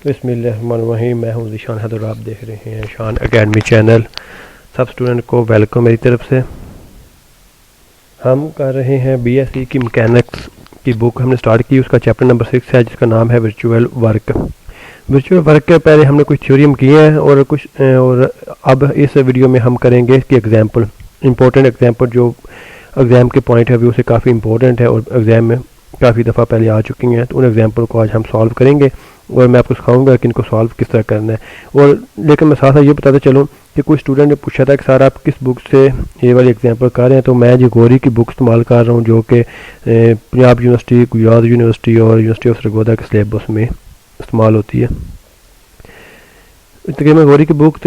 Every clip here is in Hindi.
बिस्मिल्लाहिर्रहमानिर्रहीम। मैं हूँ ज़ीशान हैदर, आप देख रहे हैं शान एकेडमी चैनल। सब स्टूडेंट को वेलकम मेरी तरफ से। हम कर रहे हैं बीएससी की मैकेनिक्स की बुक हमने स्टार्ट की, उसका चैप्टर नंबर 6 है जिसका नाम है वर्चुअल वर्क। वर्चुअल वर्क के पहले हमने कुछ थ्योरम किए हैं और अब इस वीडियो में हम करेंगे इसकी एग्जाम्पल, इंपॉर्टेंट एग्जाम्पल जो एग्ज़ाम के पॉइंट ऑफ व्यू से काफ़ी इंपॉर्टेंट है और एग्ज़ाम में काफ़ी दफ़ा पहले आ चुकी हैं। तो उन एग्जाम्पल को आज हम सॉल्व करेंगे और मैं आपको सिखाऊंगा कि इनको सॉल्व किस तरह करना है। और लेकिन मैं साथ साथ ये बताते चलूँ कि कुछ स्टूडेंट ने पूछा था कि सर आप किस बुक से ये वाली एग्जाम्पल कर रहे हैं, तो मैं जी गौरी की बुक इस्तेमाल कर रहा हूँ जो कि पंजाब यूनिवर्सिटी, गुजरात यूनिवर्सिटी और यूनिवर्सिटी ऑफ सरगोदा के सिलेबस में इस्तेमाल होती है। तकरीबन गौरी की बुक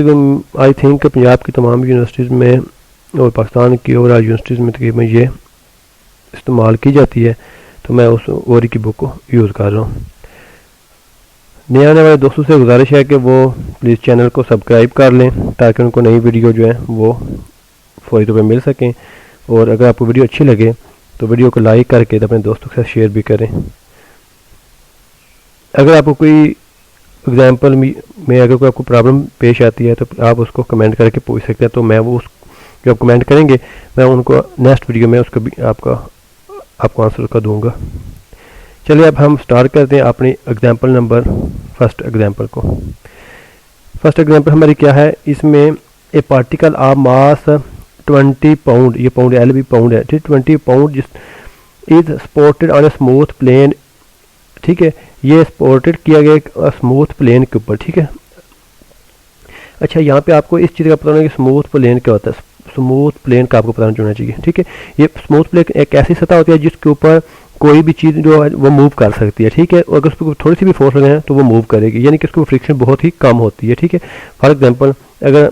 आई थिंक पंजाब की तमाम यूनिवर्सिटीज़ में और पाकिस्तान की ओवरऑल यूनिवर्सिटीज़ में तकरीबन ये इस्तेमाल की जाती है, तो मैं उस गौरी की बुक को यूज़ कर रहा हूँ। नए आने वाले दोस्तों से गुजारिश है कि वो प्लीज़ चैनल को सब्सक्राइब कर लें ताकि उनको नई वीडियो जो है वो फौरी तौर पर मिल सकें। और अगर आपको वीडियो अच्छी लगे तो वीडियो को लाइक करके अपने दोस्तों के साथ शेयर भी करें। अगर आपको कोई एग्जाम्पल में अगर कोई आपको प्रॉब्लम पेश आती है तो आप उसको कमेंट करके पूछ सकते हैं, तो मैं वो जो आप कमेंट करेंगे मैं उनको नेक्स्ट वीडियो में उसको भी आपको आंसर उसका दूंगा। चलिए अब हम स्टार्ट करते हैं अपनी एग्जाम्पल नंबर फर्स्ट एग्जाम्पल को। फर्स्ट एग्जाम्पल हमारी क्या है, इसमें a particle of mass 20 pound, ये पाउंड एल भी पाउंड है, ठीक, 20 pound is supported on a smooth plane. ठीक है, ये सपोर्टेड किया गया स्मूथ प्लेन के ऊपर। ठीक है, अच्छा यहाँ पे आपको इस चीज़ का पता होना कि स्मूथ प्लेन क्या होता है। स्मूथ प्लेन का आपको पता होना चाहिए। ठीक है, ये स्मूथ प्लेन एक ऐसी सतह होती है जिसके ऊपर कोई भी चीज़ जो है वो मूव कर सकती है। ठीक है, और अगर उसको थोड़ी सी भी फोर्स लगाएं तो वो मूव करेगी, यानी कि उसकी फ्रिक्शन बहुत ही कम होती है। ठीक है, फॉर एग्जांपल अगर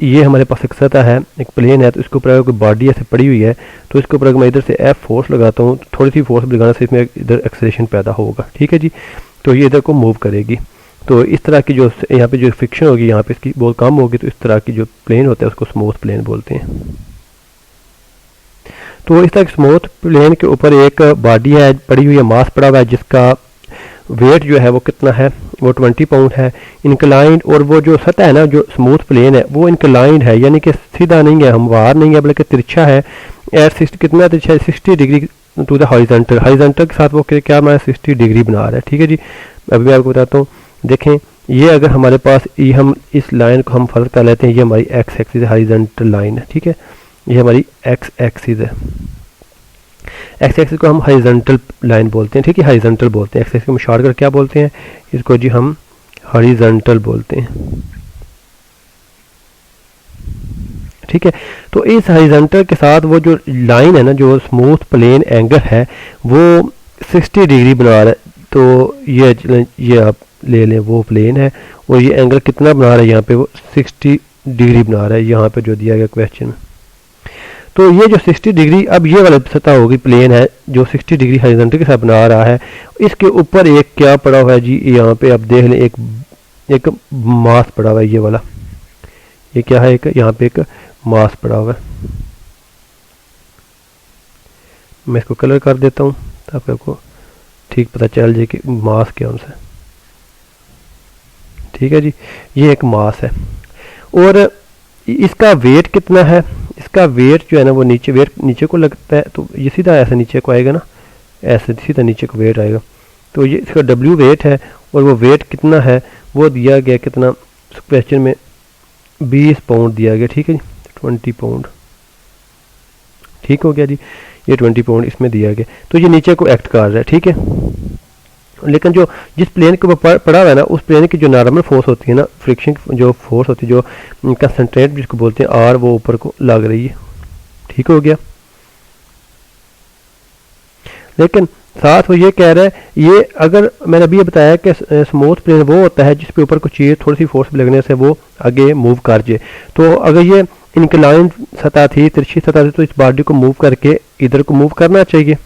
ये हमारे पास एक सतह है, एक प्लेन है, तो इसके ऊपर अगर कोई बॉडी ऐसे पड़ी हुई है तो इसके ऊपर अगर मैं इधर से एफ फोर्स लगाता हूँ तो थोड़ी सी फोर्स लगाने से इसमें इधर एक्सेलरेशन पैदा होगा। ठीक है जी, तो ये इधर को मूव करेगी। तो इस तरह की जो यहाँ पे जो फ्रिक्शन होगी यहाँ पे इसकी बहुत कम होगी, तो इस तरह की जो प्लेन होता है उसको स्मूथ प्लेन बोलते हैं। तो इस तरह स्मूथ प्लेन के ऊपर एक बॉडी है पड़ी हुई है, मास पड़ा हुआ है जिसका वेट जो है वो कितना है, वो 20 पाउंड है। इंक्लाइंड, और वो जो सतह है ना, जो स्मूथ प्लेन है वो इंक्लाइंड है, यानी कि सीधा नहीं है, हमवार नहीं है, बल्कि तिरछा है। एट 60 कितना तिरछा है, 60 degree to the horizontal. Horizontal के साथ वो क्या मैं 60 डिग्री बना रहा है। ठीक है जी, अभी मैं आपको बताता हूँ। देखें, ये अगर हमारे पास ये हम इस लाइन को हम फर्क कर लेते हैं, ये हमारी एक्स एक्सिस हॉरिजॉन्टल लाइन है। ठीक है, ये हमारी एक्स एक्सिस है। एक्स एक्सिस को हम हॉरिजॉन्टल लाइन बोलते हैं। ठीक है, हॉरिजॉन्टल बोलते हैं। एक्स एक्सिस को हम शॉर्ट कर क्या बोलते हैं, इसको जी हम हॉरिजॉन्टल बोलते हैं। ठीक है, तो इस हॉरिजॉन्टल के साथ वो जो लाइन है ना, जो स्मूथ प्लेन एंगल है वो 60 डिग्री बना रहा है। तो ये आप ले लें, वो प्लेन है और ये एंगल कितना बना रहा है, यहाँ पे वो 60 डिग्री बना रहा है, यहाँ पे जो दिया गया क्वेश्चन में। तो ये जो 60 डिग्री, अब ये वाला सतह होगी, प्लेन है जो 60 डिग्री हॉरिजॉन्टल के साथ बना रहा है, इसके ऊपर एक क्या पड़ा हुआ है जी, यहाँ पे आप देख लें एक मास पड़ा हुआ है, ये वाला, ये क्या है, एक यहाँ पे एक मास पड़ा हुआ है। मैं इसको कलर कर देता हूँ ताकि आपको ठीक पता चल जाए कि मास क्या है। ठीक है जी, ये एक मास है और इसका वेट कितना है, इसका वेट जो है ना वो वेट नीचे को लगता है, तो ये सीधा ऐसे नीचे को आएगा ना, ऐसे सीधा नीचे को वेट आएगा। तो ये इसका डब्ल्यू वेट है और वो वेट कितना है वो दिया गया, कितना क्वेश्चन में 20 पाउंड दिया गया। ठीक है जी, 20 पाउंड। ठीक हो गया जी, ये 20 पाउंड इसमें दिया गया, तो ये नीचे को एक्ट कर रहा है। ठीक है, लेकिन जो जिस प्लेन के ऊपर पड़ा हुआ है ना, उस प्लेन की जो नॉर्मल फोर्स होती है ना, फ्रिक्शन जो फोर्स होती है, जो कंसंट्रेट जिसको बोलते हैं आर, वो ऊपर को लग रही है। ठीक हो गया, लेकिन साथ वो ये कह रहा है, ये अगर मैंने अभी ये बताया कि स्मूथ प्लेन वो होता है जिसके ऊपर कुछ चीज़ थोड़ी सी फोर्स लगने से वो आगे मूव कर जाए। तो अगर ये इंक्लाइंड सतह थी, तिरछी सतह थी, तो इस बॉडी को मूव करके इधर को मूव करना चाहिए,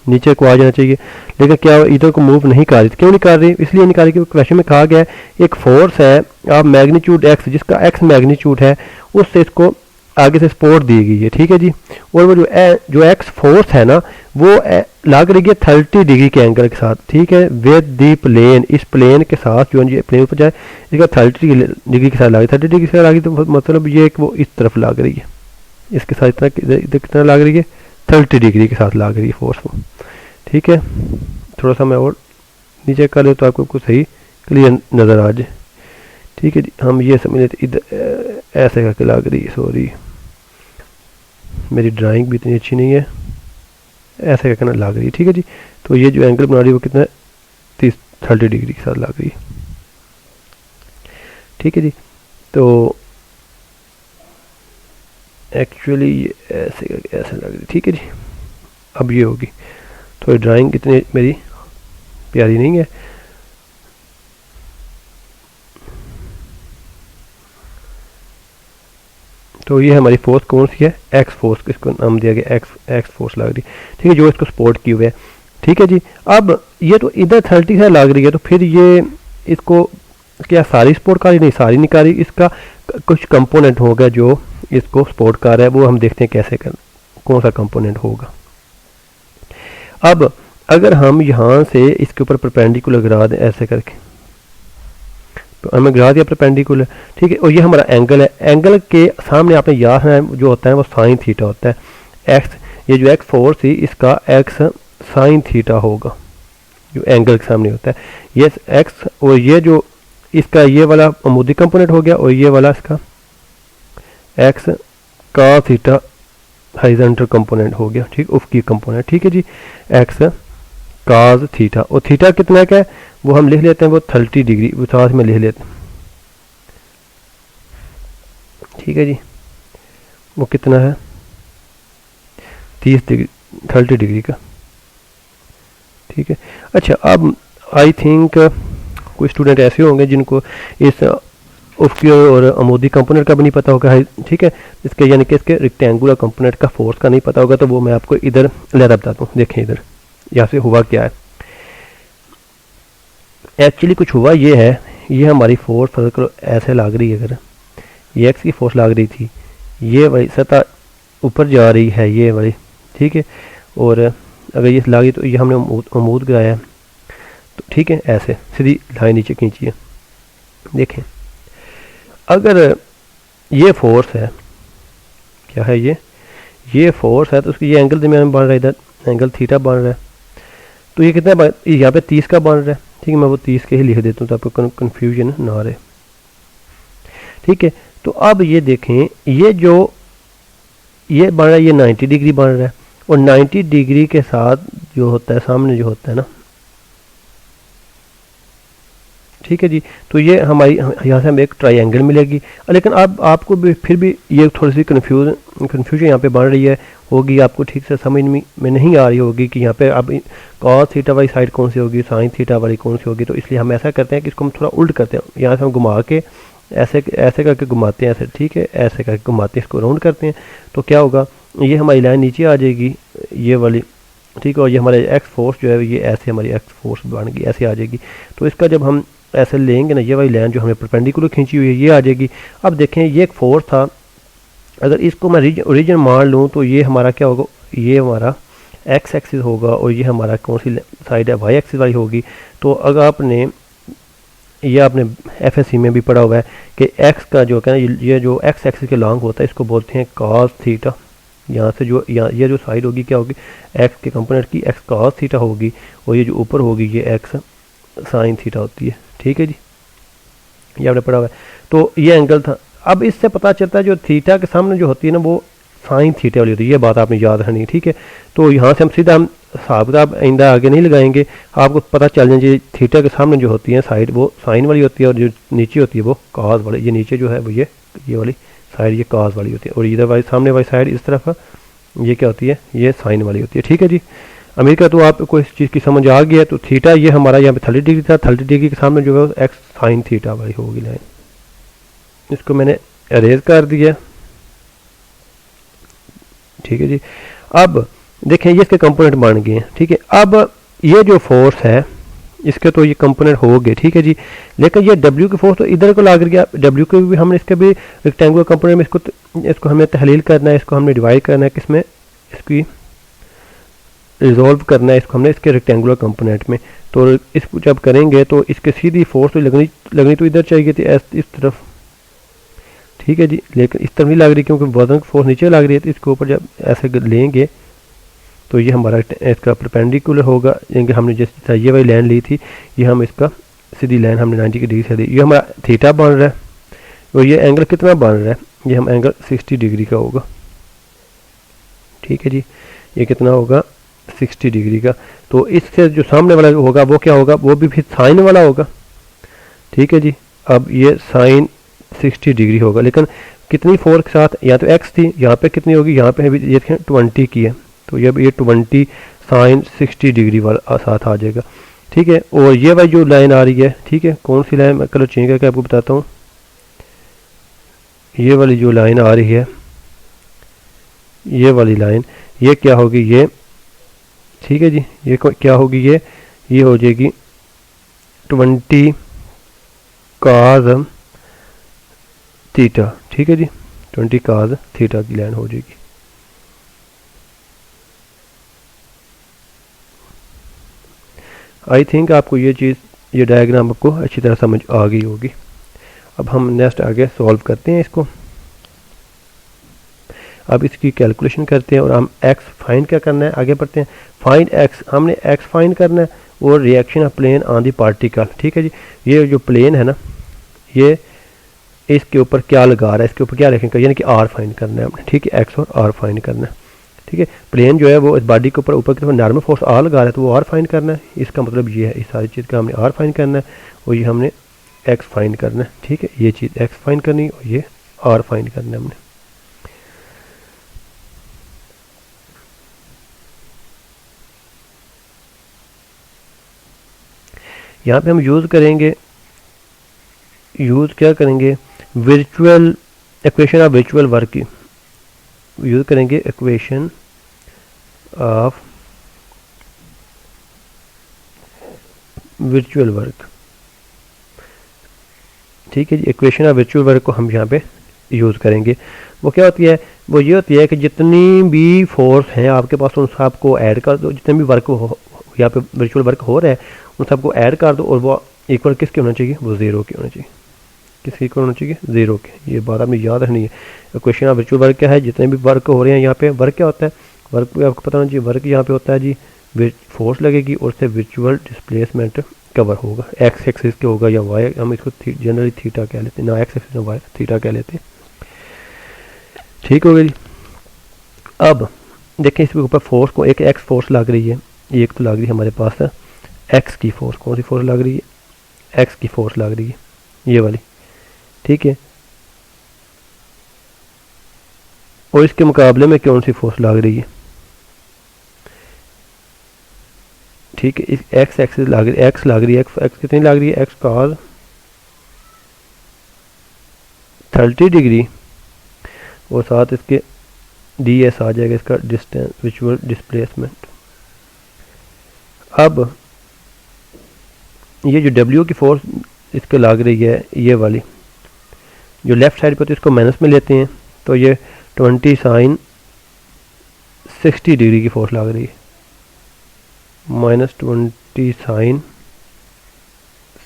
नीचे को आ जाना चाहिए, लेकिन क्या इधर को मूव नहीं कर रही। क्यों नहीं कर रही, इसलिए नहीं कर रही क्योंकि क्वेश्चन में कहा गया है एक फोर्स है आप मैग्नीट्यूड एक्स, जिसका एक्स मैग्नीट्यूड है, उससे इसको आगे से सपोर्ट दी गई है, ठीक है जी। और वो जो एक्स फोर्स है ना वो लग रही है 30 डिग्री के एंगल के साथ, ठीक है, विद दी प्लेन, इस प्लेन के साथ जो प्लेन पर जाए इसका 30 डिग्री के साथ लगी, 30 डिग्री के साथ लगी, तो मतलब ये एक वो इस तरफ लग रही है, इसके साथ इतना कितना लग रही है 30 डिग्री के साथ लग रही है फोर्स वो, ठीक है। थोड़ा सा मैं और नीचे कर ले तो आपको कुछ सही क्लियर नज़र आ जाए, ठीक है जी। हम ये समझ लेते इधर ऐसे करके लग रही है, सॉरी मेरी ड्राइंग भी इतनी अच्छी नहीं है, ऐसे करके ना लग रही है, ठीक है जी। तो ये जो एंगल बना रही है वो कितना 30 डिग्री के साथ लग रही है, ठीक है जी। तो एक्चुअली ये ऐसे करके ऐसे लग रही है, ठीक है जी। अब ये होगी, तो ड्राइंग इतनी मेरी प्यारी नहीं है, तो ये हमारी फोर्स कौन सी है, एक्स फोर्स, इसको नाम दिया गया एक्स फोर्स लग रही है, ठीक है, जो इसको सपोर्ट किए हुए है, ठीक है जी। अब ये तो इधर 30 से लग रही है, तो फिर ये इसको क्या सारी सपोर्ट कर रही, नहीं सारी नहीं कर रही, इसका कुछ कंपोनेंट होगा जो इसको सपोर्ट कर रहा है, वो हम देखते हैं कैसे कर, कौन सा कंपोनेंट होगा। अब अगर हम यहाँ से इसके ऊपर परपेंडिकुलर गिरा दें ऐसे करके, तो हमें गिरा दिया परपेंडिकुलर, ठीक है, और ये हमारा एंगल है, एंगल के सामने आपने याद है जो होता है वो साइन थीटा होता है, एक्स, ये जो एक्स फोर्स थी इसका एक्स साइन थीटा होगा, जो एंगल के सामने होता है ये एक्स, और ये जो इसका ये वाला अमूदी कंपोनेंट हो गया, और ये वाला इसका एक्स का थीटा हॉरिजॉन्टल कंपोनेंट हो गया, ठीक, उफकी कंपोनेंट, ठीक है जी, एक्स काज थीटा, और थीटा कितना का है वो हम लिख लेते हैं, वो 30 डिग्री वो साथ में लिख लेते हैं, ठीक है जी। वो कितना है 30 डिग्री 30 डिग्री का, ठीक है। अच्छा, अब आई थिंक कोई स्टूडेंट ऐसे होंगे जिनको इस उफकी और अमूदी कंपोनेंट का भी नहीं पता होगा, ठीक है, इसके यानी कि इसके रेक्टेंगुलर कंपोनेंट का फोर्स का नहीं पता होगा, तो वो मैं आपको इधर लहरा बताता हूँ। देखें इधर यहाँ से हुआ क्या है, एक्चुअली कुछ हुआ ये है, ये हमारी फोर्स करो ऐसे लग रही है, अगर ये एक्स की फोर्स लग रही थी, ये वाली सतह ऊपर जा रही है ये वाली, ठीक है, और अगर ये लगी तो ये हमने अमूद गिराया है, तो ठीक है, ऐसे सीधी लाइन नीचे खींचिए, देखें अगर ये फोर्स है, क्या है ये फोर्स है, तो उसकी ये एंगल दरमियान बन रहा है, इधर एंगल थीटा बन रहा है, तो ये कितना यहाँ पे 30 का बन रहा है, ठीक है, मैं वो 30 के ही लिख देता हूँ तो आपको कन्फ्यूजन ना रहे, ठीक है। तो अब ये देखें ये जो ये बन रहा है ये 90 डिग्री बन रहा है, और 90 डिग्री के साथ जो होता है सामने जो होता है ना, ठीक है जी, तो ये हमारी यहाँ से हमें एक ट्रायंगल मिलेगी, लेकिन अब आपको भी फिर भी ये थोड़ी सी कन्फ्यूजन यहाँ पे बन रही है, होगी आपको ठीक से समझ में नहीं आ रही होगी कि यहाँ पे अब कॉस थीटा वाली साइड कौन सी होगी, साइन थीटा वाली कौन सी होगी, तो इसलिए हम ऐसा करते हैं कि इसको हम थोड़ा उल्ट करते हैं, यहाँ से हम घुमा के ऐसे ऐसे करके घुमाते हैं, ऐसे, ठीक है, ऐसे करके घुमाते हैं, इसको राउंड करते हैं, तो क्या होगा, ये हमारी लाइन नीचे आ जाएगी ये वाली, ठीक है, और ये हमारे एक्स फोर्स जो है ये ऐसे हमारी एक्स फोर्स बन गई, ऐसे आ जाएगी, तो इसका जब हम ऐसे लेंगे ना, ये वाली लाइन जो हमें परपेंडिकुलर खींची हुई है ये आ जाएगी। अब देखें ये एक फोर्स था, अगर इसको मैं ओरिजिन मान लूँ तो ये हमारा क्या होगा, ये हमारा एक्स एक्सिस होगा, और ये हमारा कौन सी साइड है, वाई एक्सिस वाली होगी। तो अगर आपने एफएससी में भी पढ़ा हुआ है कि एक्स का जो है ना, ये जो एक्स एक्सिस के लॉन्ग होता है इसको बोलते हैं कॉस थीटा, यहाँ से जो ये जो साइड होगी क्या होगी, एक्स के कंपोनेंट की एक्स कॉस थीटा होगी, और ये जो ऊपर होगी ये एक्स साइन थीटा होती है, ठीक है जी, ये आपने पढ़ा हुआ है। तो ये एंगल था, अब इससे पता चलता है जो थीटा के सामने जो होती है ना वो साइन थीटा वाली होती है, ये बात आपने याद रखनी है, ठीक है। तो यहाँ से हम सीधा हम हिसाब किताब आइंदा आगे नहीं लगाएंगे, आपको पता चल जाए थीटा के सामने जो होती है साइड वो साइन वाली होती है, और जो नीचे होती है वो कॉस वाली, ये नीचे जो है वो ये वाली साइड ये कॉस वाली होती है, और इधर वाली सामने वाली साइड इस तरफ ये क्या होती है, ये साइन वाली होती है, ठीक है जी। अमेरिका तो आपको इस चीज़ की समझ आ गई है। तो थीटा ये हमारा यहाँ पे 30 डिग्री था, 30 डिग्री के सामने जो है एक्स साइन थीटा वाली होगी लाइन, इसको मैंने अरेज कर दिया, ठीक है जी। अब देखें ये इसके कंपोनेंट बन गए हैं, ठीक है। अब ये जो फोर्स है इसके तो ये कंपोनेंट हो गए, ठीक है जी। लेकिन ये डब्ल्यू की फोर्स तो इधर को लाग गया, डब्ल्यू के भी हमने इसके भी रेक्टेंगुलर कंपोनेंट में इसको हमें तहलील करना है, इसको हमने डिवाइड करना है किसमें, इसकी रिजॉल्व करना है इसको हमने इसके रेक्टेंगुलर कंपोनेंट में। तो इसको जब करेंगे तो इसके सीधी फोर्स तो लगनी तो इधर चाहिए थी इस तरफ, ठीक है जी, लेकिन इस तरफ नहीं लग रही क्योंकि वजन की फोर्स नीचे लग रही है। तो इसके ऊपर जब ऐसे लेंगे तो ये हमारा इसका परपेंडिकुलर होगा, यानी हमने जैसे ये वाली लाइन ली थी, ये हम इसका सीधी लाइन हमने 90 डिग्री से दी, ये हमारा थीटा बन रहा है। और ये एंगल कितना बन रहा है, ये हम एंगल 60 डिग्री का होगा, ठीक है जी। ये कितना होगा 60 डिग्री का। तो इससे जो सामने वाला होगा वो क्या होगा, वो भी फिर साइन वाला होगा, ठीक है जी। अब ये साइन 60 डिग्री होगा, लेकिन कितनी फोर्स के साथ, या तो एक्स थी, यहाँ पे कितनी होगी, यहाँ पे ये 20 की है, तो ये 20 साइन 60 डिग्री वाला साथ आ जाएगा, ठीक है। और ये वाली जो लाइन आ रही है, ठीक है, कौन सी लाइन, मैं कलर चेंज करके आपको बताता हूँ। ये वाली जो लाइन आ रही है, ये वाली लाइन, ये क्या होगी, ये ठीक है जी, ये क्या होगी, ये हो जाएगी 20 cos थीटा, ठीक है जी, 20 cos थीटा की लाइन हो जाएगी। आई थिंक आपको ये चीज़, ये डायग्राम आपको अच्छी तरह समझ आ गई होगी। अब हम नेक्स्ट आगे सॉल्व करते हैं इसको। अब इसकी कैलकुलेशन करते हैं और हम x फाइंड क्या करना है, आगे बढ़ते हैं। फाइंड x, हमने x फाइंड करना है और reaction of plane on the particle, ठीक है जी। ये जो प्लेन है ना, ये इसके ऊपर क्या लगा रहा है, इसके ऊपर क्या रखेंगे, यानी कि r फाइंड करना है हमने, ठीक है, x और r फाइंड करना है, ठीक है। प्लेन जो है वो इस बॉडी के ऊपर की तरफ नॉर्मल फोर्स r लगा रहा है, तो वो r फाइंड करना है। इसका मतलब ये है, इस सारी चीज़ का हमने r फाइंड करना है और ये हमने x फाइंड करना है, ठीक है। ये चीज़ x फाइंड करनी और ये r फाइंड करना है हमने। यहाँ पे हम यूज़ क्या करेंगे, virtual equation of virtual work की यूज़ करेंगे, इक्वेशन ऑफ वर्चुअल वर्क, ठीक है जी। इक्वेशन ऑफ वर्चुअल वर्क को हम यहाँ पे यूज़ करेंगे। वो क्या होती है, वो ये होती है कि जितनी भी फोर्स हैं आपके पास उन सबको ऐड कर दो, जितने भी वर्क यहाँ पे वर्चुअल वर्क हो रहा है उन सबको ऐड कर दो और वो इक्वल किसके होना चाहिए, वो ज़ीरो के होना चाहिए। किसके इक्वल होना चाहिए, ज़ीरो के। ये बात आपने याद रखनी है। इक्वेशन ऑफ वर्चुअल वर्क क्या है, जितने भी वर्क हो रहे हैं यहाँ पे, वर्क क्या होता है, वर्क आपको पता होना चाहिए। वर्क यहाँ पे होता है जी, फोर्स लगेगी और उससे वर्चुअल डिस्प्लेसमेंट कवर होगा, एक्स एक्सिस के होगा या वाई, हम इसको जनरली थीटा कह लेते हैं, ना एक्स एक्सिस ना वाई, थीटा कह लेते हैं, ठीक हो गई। अब देखें इसके ऊपर फोर्स को, एक एक्स फोर्स लग रही है, एक तो लग रही है हमारे पास एक्स की फोर्स, कौन सी फोर्स लग रही है, एक्स की फोर्स लग रही है, ये वाली, ठीक है। और इसके मुकाबले में कौन सी फोर्स लग रही है, ठीक है, इस एक्स एक्सिस लग रही है, एक्स लग रही है, एक्स कितनी लग रही है, एक्स cos 30 डिग्री और साथ इसके ds आ जाएगा, इसका डिस्टेंस विजुअल डिस्प्लेसमेंट। अब ये जो W की फोर्स इसके लग रही है, ये वाली जो लेफ्ट साइड पर, तो इसको माइनस में लेते हैं, तो ये 20 साइन 60 डिग्री की फोर्स लग रही है, -20 साइन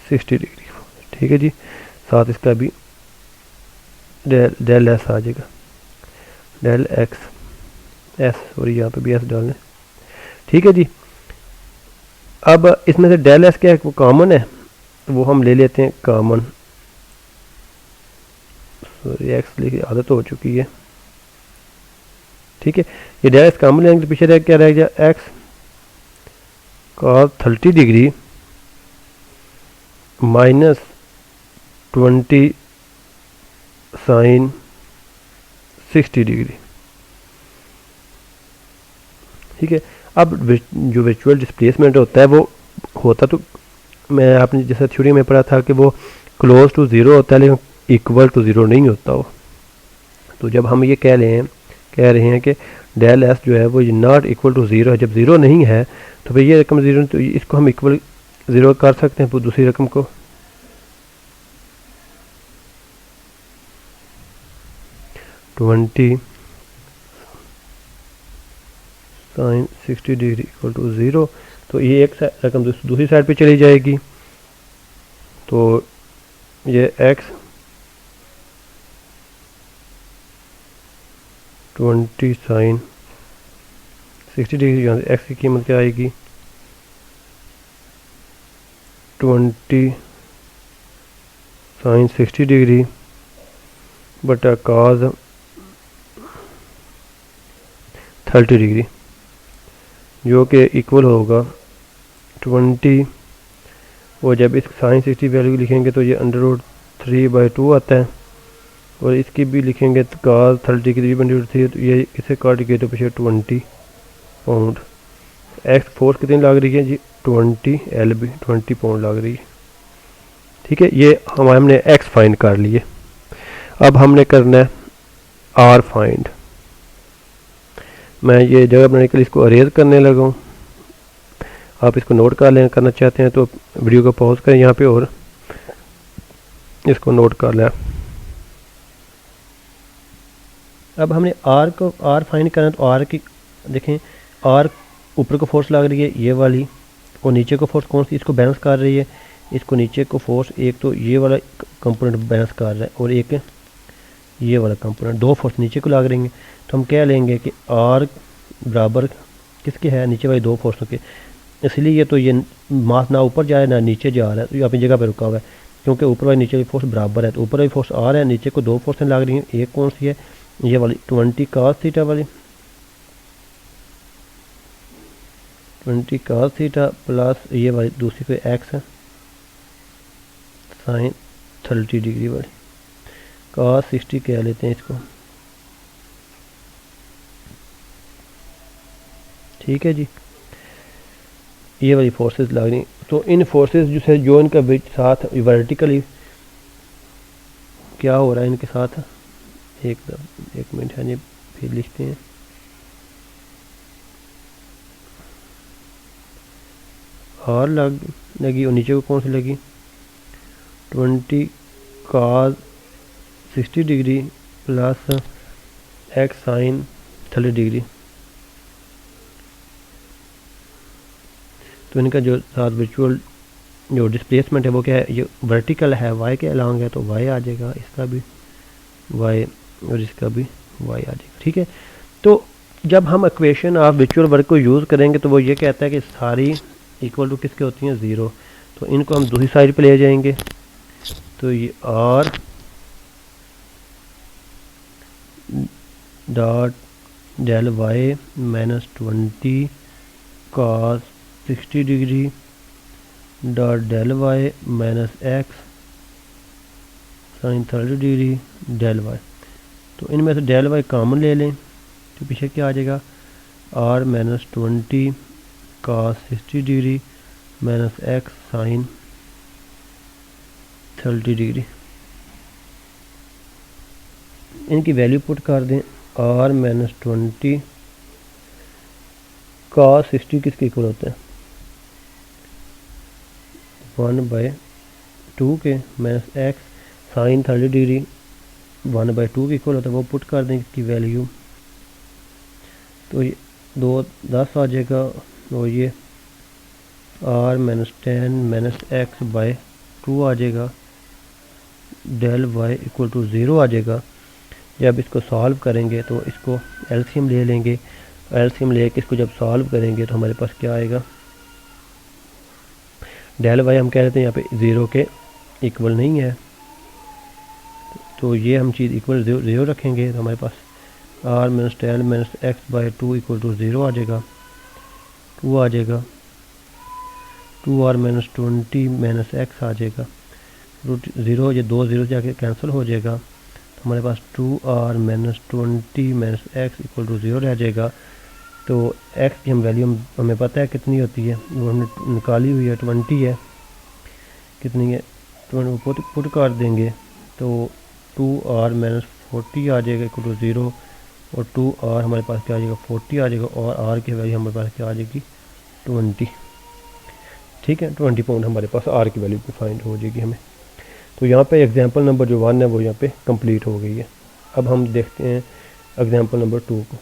60 डिग्री की फोर्स, ठीक है जी। साथ इसका भी डेल एस आ जाएगा, डेल एक्स एस, और यहाँ पे भी एस डालना, ठीक है जी। अब इसमें से डेल एस क्या है, वो कॉमन है, तो वो हम ले लेते हैं कॉमन, सॉरी एक्स लिखी आदत हो चुकी है, ठीक है। ये डेल एस कॉमन लेंगे तो पीछे रह क्या रह जाए, x cos 30 degree -20 sine 60 degree, ठीक है। अब जो वर्चुअल डिस्प्लेसमेंट होता है वो होता, तो मैं आपने जैसा थ्योरी में पढ़ा था कि वो क्लोज टू ज़ीरो होता है, लेकिन इक्वल टू ज़ीरो नहीं होता वो। तो जब हम ये कह रहे हैं कि डेल एस जो है वो नॉट इक्वल टू ज़ीरो है, जब ज़ीरो नहीं है तो फिर ये रकम ज़ीरो, तो इसको हम इक्वल ज़ीरो कर सकते हैं दूसरी रकम को। Twenty sine 60 degree equal to 0, तो ये एक रकम दूसरी साइड पे चली जाएगी, तो ये x 20 साइन 60 डिग्री, यहाँ से x की कीमत क्या आएगी 20 साइन 60 डिग्री बटा cos 30 डिग्री, जो कि इक्वल होगा 20, और जब इस साइन 60 वैल्यू लिखेंगे तो ये √3/2 आता है, और इसकी भी लिखेंगे तो cos 30 डिग्री √3, तो ये इसे काट के तो पीछे 20 पाउंड। एक्स फोर्स कितनी लग रही है जी 20 LB 20 पाउंड लग रही है। ठीक है, ये हमने एक्स फाइंड कर लिए। अब हमने करना है आर फाइंड। मैं ये जगह बनाने के लिए इसको अरेज करने लगा हूँ, आप इसको नोट कर लें, करना चाहते हैं तो वीडियो को पॉज करें यहाँ पे और इसको नोट कर लें। अब हमने आर फाइंड करना, तो आर की देखें, आर ऊपर को फोर्स लग रही है ये वाली, और नीचे को फोर्स कौन सी इसको बैलेंस कर रही है, इसको नीचे को फोर्स एक तो ये वाला कंपोनेंट बैलेंस कर रहा है और एक ये वाला कंपोनेंट, दो फोर्स नीचे को लग रही हैं। तो हम क्या लेंगे कि आर बराबर किसके है नीचे वाली दो फोर्सों के, इसलिए तो ये मास ना ऊपर जा रहा है ना नीचे जा रहा है, तो ये अपनी जगह पर रुका हुआ है, क्योंकि ऊपर वाली नीचे वाली फोर्स बराबर है। तो ऊपर वाली फोर्स आर है, नीचे को दो फोर्सें लग रही हैं, एक कौन सी है ये वाली 20 cos थीटा वाली, 20 cos थीटा प्लस ये वाली दूसरी कोई एक्स है साइन 30 डिग्री वाली, cos 60 कह लेते हैं इसको। ठीक है जी, ये वाली फोर्सेस लग रही, तो इन फोर्सेस जो इनका साथ वर्टिकली क्या हो रहा है इनके साथ, एक मिनट है जी, फिर लिखते हैं। आर लगी और नीचे को कौन सी लगी 20 cos 60 degree plus x sine 30 degree, तो इनका जो साथ वर्चुअल जो डिस्प्लेसमेंट है वो क्या है, ये वर्टिकल है वाई के अलॉन्ग है, तो वाई आ जाएगा, इसका भी वाई और इसका भी वाई आ जाएगा। ठीक है, तो जब हम इक्वेशन ऑफ वर्चुअल वर्क को यूज़ करेंगे तो वो ये कहता है कि सारी इक्वल टू किसके होती हैं 0, तो इनको हम दूसरी साइड पे ले जाएंगे, तो ये r dot del y minus 20 cos 60 degree dot del y minus x sine 30 degree del y, तो इनमें से डेल वाई कॉमन ले लें, तो पीछे क्या आ जाएगा r minus 20 cos 60 degree minus x sine 30 degree. इनकी वैल्यू पुट कर दें, आर माइनस 20 cos 60 किसके इक्वल होता है 1/2 के माइनस एक्स साइन 30 डिग्री 1/2 के इक्वल होता है, वो पुट कर दें इसकी वैल्यू, तो ये 2 10 आ जाएगा, और ये are minus 10 minus x by 2 आ जाएगा, डेल वाई इक्वल टू 0 आ जाएगा। जब इसको सॉल्व करेंगे तो इसको एलसीएम ले लेंगे, एलसीएम लेके इसको जब सॉल्व करेंगे तो हमारे पास क्या आएगा, डेल वाई हम कह रहे थे यहाँ पे 0 के इक्वल नहीं है, तो ये हम चीज़ इक्वल 0 रखेंगे, तो हमारे पास R minus 10 minus x by 2 equal to 0 आ जाएगा, 2 आ जाएगा, 2r माइनस 20 माइनस एक्स आ जाएगा, √0 ये 2 0 जाके कैंसिल हो जाएगा, तो हमारे पास 2r minus 20 minus x equal to 0 रह जाएगा। तो x की हम वैल्यू हमें पता है कितनी होती है, वो हमने निकाली हुई है 20 है, कितनी है 20 पुट कर देंगे, तो 2r माइनस 40 आ जाएगा इक्वल टू 0, और 2r हमारे पास क्या आ जाएगा 40 आ जाएगा, और r की वैल्यू हमारे पास क्या आ जाएगी 20। ठीक है, 20 पाउंड हमारे पास आर की वैल्यू पे फाइंड हो जाएगी हमें। तो यहाँ पे एग्जांपल नंबर जो 1 है वो यहाँ पे कंप्लीट हो गई है। अब हम देखते हैं एग्जांपल नंबर 2 को।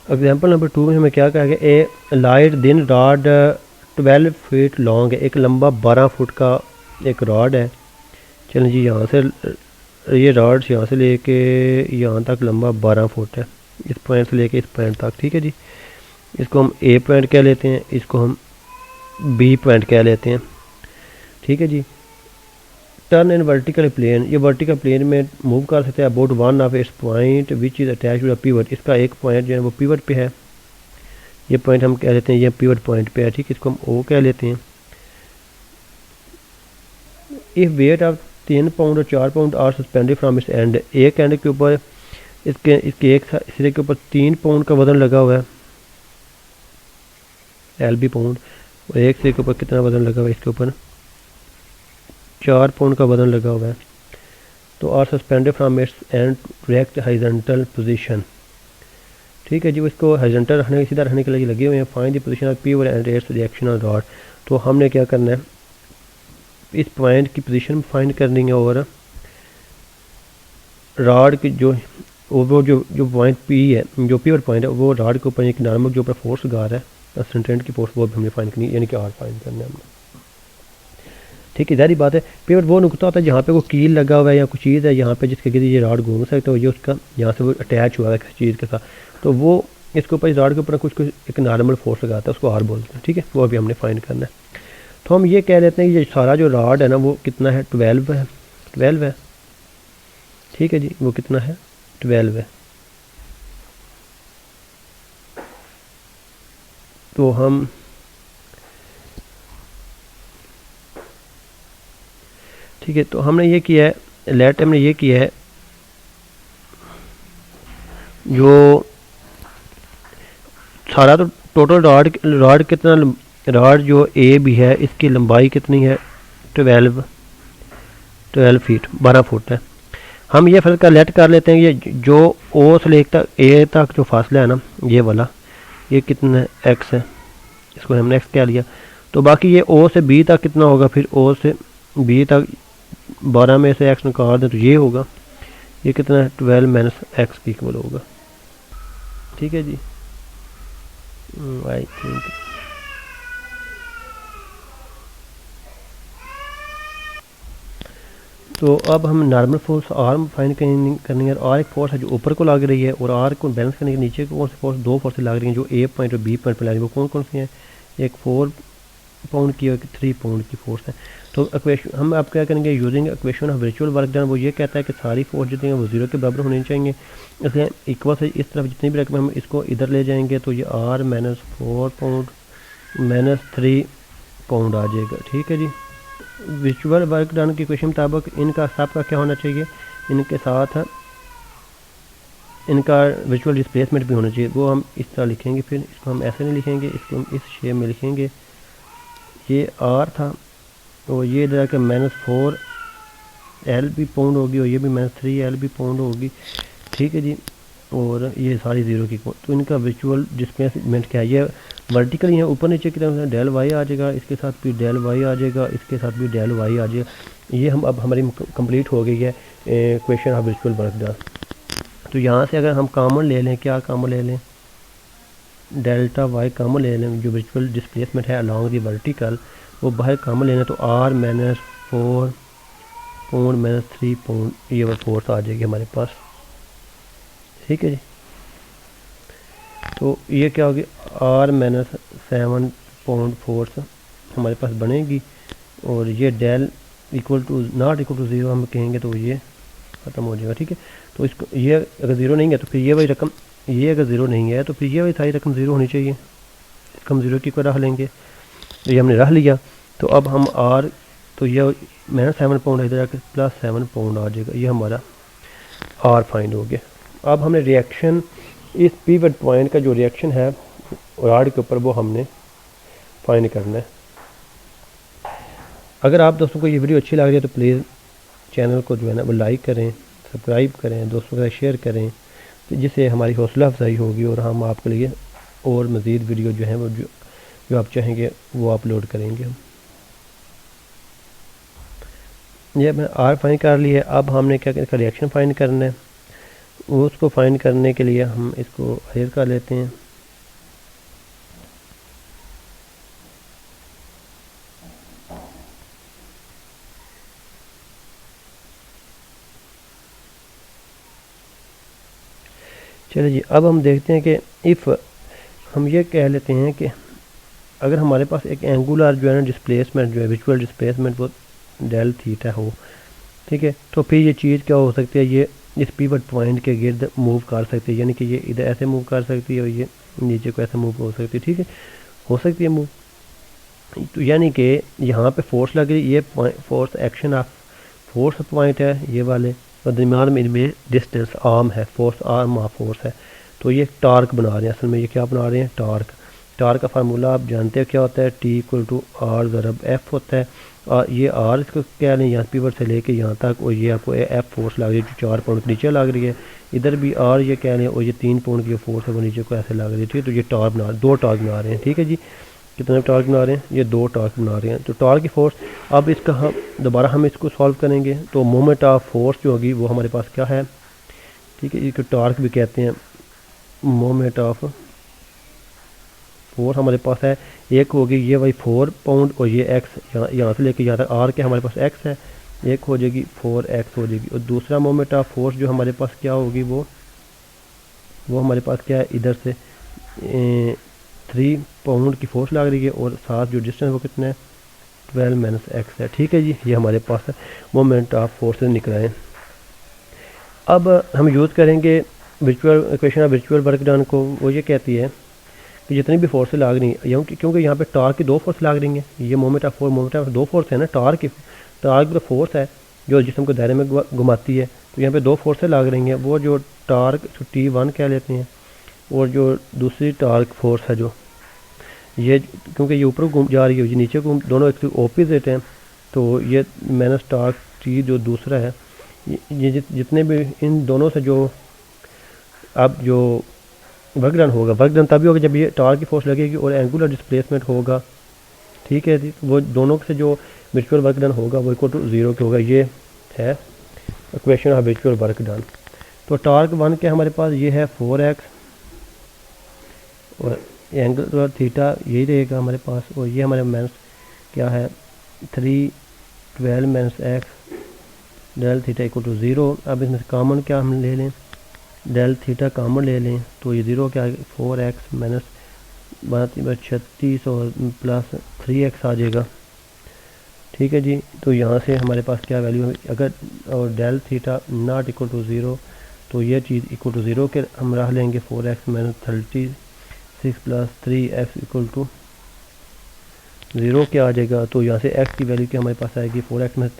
एग्जांपल नंबर 2 में हमें क्या कहा गया, ए लाइट दिन रॉड 12 फीट लॉन्ग है, एक लंबा 12 फुट का एक रॉड है। चलें जी, यहाँ से ये रॉड यहाँ से लेके यहाँ तक लंबा 12 फुट है, इस पॉइंट से लेके इस पॉइंट तक। ठीक है जी, इसको हम ए पॉइंट कह लेते हैं, इसको हम बी पॉइंट कह लेते हैं। ठीक है जी, टर्न इन वर्टिकल प्लेन, ये वर्टिकल प्लेन में मूव कर सकते हैं about one of its point which is attach to the pivot, इसका एक पॉइंट जो है वो पिवट पे है, ये पॉइंट हम कह लेते हैं ये पिवट पॉइंट पे है। ठीक है, इसको हम ओ कह लेते हैं। इफ वेट ऑफ 3 पाउंड और 4 pound are suspended from its end, एक एंड के ऊपर इसके एक सिरे के ऊपर 3 पाउंड का वजन लगा हुआ है, LB पाउंड, और एक सिरे के ऊपर कितना वजन लगा हुआ है, इसके ऊपर 4 पाउंड का वजन लगा हुआ है। तो are suspended from its end direct horizontal position. ठीक है जी, इसको हॉरिजॉन्टल रखने सीधा रखने के लिए लगे हुए हैं। Find the position of pivot and it's reaction on rod, तो हमने क्या करना है, इस पॉइंट की पोजीशन फाइंड करनी है और रॉड की जो पॉइंट पी है, जो पिवट पॉइंट है, वो रॉड के ऊपर एक नॉर्मल जो ऊपर फोर्स लगा रहा है असेंडेंट की फोर्स, वो भी हमने फाइंड करनी है, यानी कि आर फाइंड करना है हमने। ठीक है, जारी बात है, पिवट वो नुकता होता है जहाँ पे वो कील लगा हुआ है या कुछ चीज़ है यहाँ पे जिसके गिर ये रॉड घूम सकता है, ये उसका यहाँ से वो अटैच हुआ है किसी चीज़ के साथ, तो वो इसके ऊपर इस रॉड के ऊपर कुछ एक नॉर्मल फोर्स लगाता है, उसको आर बोलते हैं। ठीक है, वो अभी हमने फाइंड करना है। तो हम ये कह लेते हैं कि ये सारा जो रॉड है ना वो कितना है, 12 है, 12 है। ठीक है जी, वो कितना है, 12 है। तो हम ठीक है, तो हमने ये किया है, लेट हमने ये किया है, जो सारा तो टोटल रॉड कितना, रॉड जो ए भी है इसकी लंबाई कितनी है, 12 फीट 12 फुट है। हम ये फर्क का लेट कर लेते हैं, ये जो ओ से लेकर ए तक जो फासला है ना ये वाला, ये कितना है, एक्स है, इसको हमने एक्स कह लिया। तो बाकी ये ओ से बी तक कितना होगा, फिर ओ से बी तक 12 में से एक्स निकाल दें तो ये होगा, ये कितना है, 12 माइनस एक्स की इक्वल होगा। ठीक है जी, आई थिंक तो अब हम नॉर्मल फोर्स आर फाइंड करनी है। आर एक फोर्स है जो ऊपर को लग रही है, और आर को बैलेंस करने के नीचे कौन सी फोर्स, 2 फोर्स लग रही हैं जो ए पॉइंट और बी पॉइंट पर लग रही है, वो कौन कौन सी हैं, एक 4 पाउंड की और 3 पाउंड की फोर्स है। तो इक्वेशन हम आप क्या करेंगे, using equation of virtual work done, वो ये कहता है कि सारी फोर्स जितनी है वो 0 के बराबर होनी चाहिए, इसलिए इक्वल से इस तरफ जितनी भी रकम हम इसको इधर ले जाएंगे तो ये are minus 4 pound minus 3 pound आ जाएगा। ठीक है जी, विजुअल वर्क डन की इक्वेशन मुताबिक इनका सब का क्या होना चाहिए, इनके साथ इनका विजुअल डिस्प्लेसमेंट भी होना चाहिए, वो हम इस तरह लिखेंगे, फिर इसको हम ऐसे नहीं लिखेंगे, इसको हम इस शेप में लिखेंगे। ये आर था और ये इधर के -4 एल भी पाउंड होगी और ये भी -3 एल भी पाउंड होगी। ठीक है जी, और ये सारी 0 की, तो इनका विजुअल डिस्प्लेसमेंट क्या है, ये वर्टिकल है, ऊपर नीचे की तरफ डेल वाई आ जाएगा, इसके साथ भी डेल वाई आ जाएगा, इसके साथ भी डेल वाई आ जाएगा। ये हम अब हमारी कंप्लीट हो गई है equation of visual work done. तो यहाँ से अगर हम कॉमन ले लें, क्या कॉमन ले लें, डेल्टा वाई कॉमन ले लें, जो विजुअल डिस्प्लेसमेंट है अलॉन्ग दी वर्टिकल वो बाहर कॉमन लेना, तो आर -4 पाउंड -3 पाउंड ये वो फोर्स आ जाएगी हमारे पास। ठीक है जी, तो ये क्या होगी, आर -7 पाउंड फोर्स हमारे पास बनेगी, और ये del equal to not equal to 0 हम कहेंगे तो ये ख़त्म हो जाएगा। ठीक है, तो इसको ये अगर 0 नहीं है तो फिर ये वही रकम, ये अगर 0 नहीं है तो फिर ये वही सारी रकम 0 होनी चाहिए, इसको हम 0 की को रख लेंगे, तो ये हमने रख लिया। तो अब हम आर, तो ये -7 पाउंड इधर आकर +7 पाउंड आ जाएगा, ये हमारा आर फाइंड हो गया। अब हमने रिएक्शन, इस पिवट पॉइंट का जो रिएक्शन है रॉड के ऊपर वो हमने फाइंड करना है। अगर आप दोस्तों को ये वीडियो अच्छी लग रही है तो प्लीज़ चैनल को जो है ना वो लाइक करें, सब्सक्राइब करें, दोस्तों के साथ शेयर करें, तो जिससे हमारी हौसला अफजाई होगी और हम आपके लिए और मज़ीद वीडियो जो है वो जो जो आप चाहेंगे वो अपलोड करेंगे हम। ये मैंने आर फाइंड कर लिया है। अब हमने क्या इसका रिएक्शन फाइंड करना है। उसको फाइंड करने के लिए हम इसको हायर कर लेते हैं। चलिए जी, अब हम देखते हैं कि इफ़ हम ये कह लेते हैं कि अगर हमारे पास एक एंगुलर जो है ना डिस्प्लेसमेंट जो है विजुअल डिस्प्लेसमेंट वो डेल थीटा हो, ठीक है, तो फिर ये चीज़ क्या हो सकती है, ये इस पिवट पॉइंट के गिर्द मूव कर सकती है, यानी कि ये इधर ऐसे मूव कर सकती है और ये नीचे को ऐसे मूव हो सकती है, ठीक है, हो सकती है मूव। तो यानी कि यहाँ पे फोर्स लग रही, ये force action of force point है ये वाले, और दरमियान में इनमें डिस्टेंस आर्म है, फोर्स आर्म ऑफ फोर्स है। तो ये टार्क बना रहे हैं, असल में ये क्या बना रहे हैं, टार्क। टार्क का फार्मूला आप जानते हैं क्या होता है, टी इक्वल टू आर ज़रब एफ होता है। और ये आर इसको क्या लें, यहाँ पिवट से लेके यहाँ तक, और ये आपको एफ फोर्स लग रही है जो 4 पॉइंट नीचे लग रही है। इधर भी आर ये कह लें, और ये 3 पॉइंट की फोर्स है वो नीचे को ऐसे लग रही है, ठीक है। तो ये टार्क बना, 2 टार्क बना रहे हैं, ठीक है जी। कितने टार्क बना रहे हैं, ये 2 टार्क बना रहे हैं। तो टार्क की फोर्स, अब इसका हम दोबारा हम इसको सॉल्व करेंगे। तो मोमेंट ऑफ फोर्स जो होगी वो हमारे पास क्या है, ठीक है, इसको टार्क भी कहते हैं। मोमेंट ऑफ फोर्स हमारे पास है, एक होगी ये वही 4 पाउंड, और ये एक्स यहाँ से लेके यहाँ तक आर के हमारे पास एक्स है, एक हो जाएगी 4x हो जाएगी। और दूसरा मोमेंट ऑफ फोर्स जो हमारे पास क्या होगी, वो हमारे पास क्या है, इधर से 3 पाउंड की फोर्स लग रही है, और साथ जो डिस्टेंस वो कितना है, 12 - x है, ठीक है जी। ये हमारे पास है मोमेंट ऑफ फोर्स निकल आए। अब हम यूज़ करेंगे visual equation of visual work done को। वो ये कहती है कि जितनी भी फोर्सें लग रही हैं, क्योंकि यहाँ पे टार्क की 2 फोर्स लग रही हैं, ये मोमेंट ऑफ 2 फोर्स है ना, टार्क की तो फोर्स है जो जिस्म को दायरे में घुमाती है। तो यहाँ पे 2 फोर्सें लग रही हैं, वो जो टार्क T1 कह लेते हैं, और जो दूसरी टार्क फोर्स है जो ये, क्योंकि ये ऊपर घूम जा रही है, ये नीचे घूम, दोनों एक ऑपोजिट हैं, तो ये माइनस टार्क T जो दूसरा है, ये जितने भी इन दोनों से जो अब जो वर्क डन होगा, वर्क डन तभी होगा जब ये टार्क की फोर्स लगेगी और एंगुलर डिस्प्लेसमेंट होगा, ठीक है जी। वो दोनों से जो विजुअल वर्क डन होगा वो इक्वल टू 0 के होगा। ये है equation of visual work done. तो टार्क 1 के हमारे पास ये है 4x, और एंगल थीटा यही रहेगा हमारे पास, और ये हमारे माइनस क्या है 3 12 - x del theta equal to 0। अब इसमें कॉमन क्या हम ले लें, डेल थीटा कॉमन ले लें, तो ये 0 क्या है, 4x माइनस 36 और प्लस 3x आ जाएगा, ठीक है जी। तो यहाँ से हमारे पास क्या वैल्यू है, अगर और del theta not equal to 0, तो ये चीज़ इक्वल टू 0 के हम रख लेंगे, 4x minus 36 plus 3x equal to 0 क्या आ जाएगा। तो यहाँ से x की वैल्यू क्या हमारे पास आएगी, 4x में